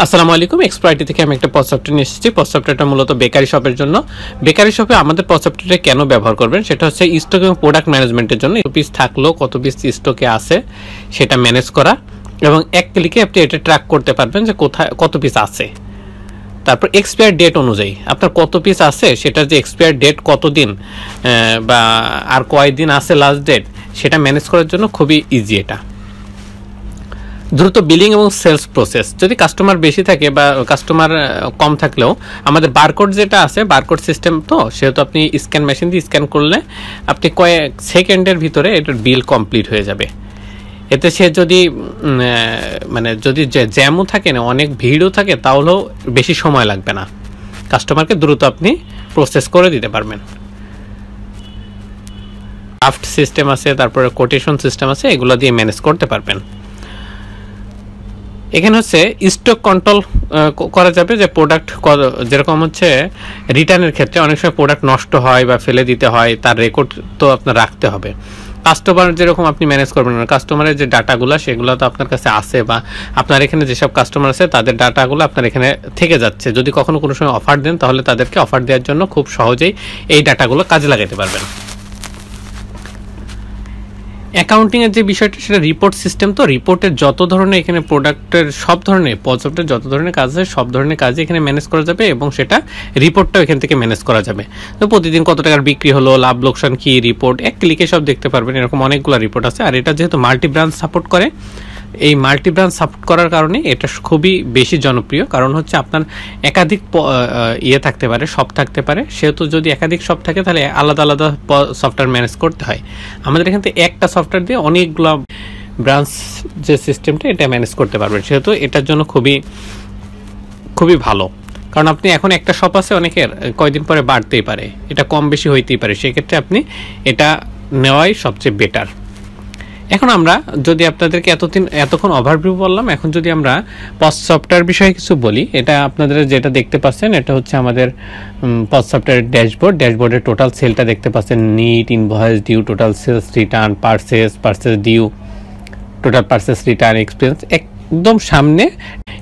আসসালামু আলাইকুম। এক্সপার্টি থেকে আমি একটা পজ সফটওয়্যার নিয়ে এসেছি। পজ সফটওয়্যারটা মূলত বেকারি শপের জন্য। বেকারি শপে আমাদের পজ সফটওয়্যারটা কেন ব্যবহার করবেন সেটা হচ্ছে স্টক এবং প্রোডাক্ট ম্যানেজমেন্টের জন্য। কত পিস থাকলো, কত পিস স্টকে আছে সেটা ম্যানেজ করা, এবং এক ক্লিকে আপনি এটা ট্র্যাক করতে পারবেন যে কোথায় কত পিস আছে। তারপর এক্সপায়ার ডেট অনুযায়ী আপনার কত পিস আছে সেটার যে এক্সপায়ার ডেট কতদিন বা আর কয়দিন আছে লাস্ট ডেট, সেটা ম্যানেজ করার জন্য খুবই ইজি। এটা দ্রুত বিলিং এবং সেলস প্রসেস। যদি কাস্টমার বেশি থাকে বা কাস্টমার কম থাকলেও আমাদের বারকোড যেটা আছে, বারকোড সিস্টেম, তো সেহেতু আপনি স্ক্যান মেশিন দিয়ে স্ক্যান করলে আপনি কয়েক সেকেন্ডের ভিতরে এটার বিল কমপ্লিট হয়ে যাবে। এতে সে যদি যদি জ্যামও থাকে না, অনেক ভিড়ও থাকে, তাহলেও বেশি সময় লাগবে না, কাস্টমারকে দ্রুত আপনি প্রসেস করে দিতে পারবেন। ড্রাফট সিস্টেম আছে, তারপরে কোটেশন সিস্টেম আছে, এগুলো দিয়ে ম্যানেজ করতে পারবেন। এখানে হচ্ছে স্টক কন্ট্রোল করা যাবে, যে প্রোডাক্ট যেরকম হচ্ছে রিটার্নের ক্ষেত্রে অনেক সময় প্রোডাক্ট নষ্ট হয় বা ফেলে দিতে হয়, তার রেকর্ড তো আপনার রাখতে হবে। কাস্টমার যেরকম আপনি ম্যানেজ করবেন না, কাস্টমারের যে ডাটাগুলো সেগুলো তো আপনার কাছে আছে, বা আপনার এখানে যেসব কাস্টমার আছে তাদের ডাটাগুলো আপনার এখানে থেকে যাচ্ছে। যদি কখনো কোনো সময় অফার দেন তাহলে তাদেরকে অফার দেওয়ার জন্য খুব সহজেই এই ডাটাগুলো কাজে লাগাতে পারবেন। অ্যাকাউন্টিংয়ের যে বিষয়টা সেটা রিপোর্ট সিস্টেম। তো রিপোর্টের যত ধরনের এখানে প্রোডাক্টের সব ধরনের পজেপ্টের যত ধরনের কাজ আছে সব ধরনের কাজই এখানে ম্যানেজ করা যাবে, এবং সেটা রিপোর্টটাও এখান থেকে ম্যানেজ করা যাবে। তো প্রতিদিন কত টাকার বিক্রি হলো, লাভ লোকসান কি, রিপোর্ট এক ক্লিকে সব দেখতে পারবেন। এরকম অনেকগুলো রিপোর্ট আছে। আর এটা যেহেতু মাল্টি ব্রাঞ্চ সাপোর্ট করে, এই মাল্টি ব্রাঞ্চ সাপোর্ট করার কারণে এটা খুবই বেশি জনপ্রিয়। কারণ হচ্ছে আপনার একাধিক থাকতে পারে, শপ থাকতে পারে, সেহেতু যদি একাধিক শপ থাকে তাহলে আলাদা আলাদা সফটওয়্যার ম্যানেজ করতে হয়। আমাদের এখান থেকে একটা সফটওয়্যার দিয়ে অনেকগুলো ব্রাঞ্চ যে সিস্টেমটা এটা ম্যানেজ করতে পারবেন, সেহেতু এটার জন্য খুবই খুবই ভালো। কারণ আপনি এখন একটা শপ আছে, অনেকের কয়দিন পরে বাড়তেই পারে, এটা কম বেশি হইতেই পারে, সেক্ষেত্রে আপনি এটা নেওয়াই সবচেয়ে বেটার। এখন আমরা যদি আপনাদেরকে এতক্ষণ ওভারভিউ বললাম, এখন যদি আমরা পজ সফটওয়্যার বিষয়ে কিছু বলি, এটা আপনাদের যেটা দেখতে পাচ্ছেন এটা হচ্ছে আমাদের পজ সফটওয়্যারের ড্যাশবোর্ড। ড্যাশবোর্ডের টোটাল সেলটা দেখতে পাচ্ছেন, net, invoice due, total sales, return, purchase due, total purchase, return, expense একদম সামনে।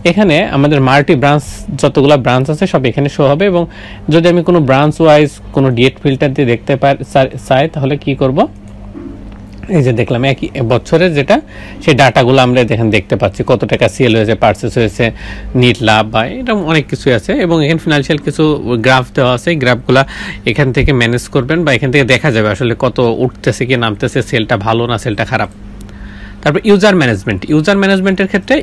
এখানে আমাদের মাল্টি ব্রাঞ্চ যতগুলো ব্রাঞ্চ আছে সব এখানে শো হবে, এবং যদি আমি কোনো ব্রাঞ্চ ওয়াইজ কোনো ডেট ফিল্টার দিয়ে দেখতে চাই তাহলে কি করব, এই যে দেখলাম একই বছরের যেটা সেই ডাটাগুলো আমরা এখানে দেখতে পাচ্ছি, কত টাকা সেল হয়েছে, পারচেস হয়েছে, নিট, লাভ, বা এরকম অনেক কিছু আছে। এবং এখানে ফিনান্সিয়াল কিছু গ্রাফ দেওয়া আছে, গ্রাফগুলো এখান থেকে ম্যানেজ করবেন, বা এখান থেকে দেখা যাবে আসলে কত উঠতেছে কি নামতেছে, সেলটা ভালো না সেলটা খারাপ। তারপর ইউজার ম্যানেজমেন্টের ক্ষেত্রে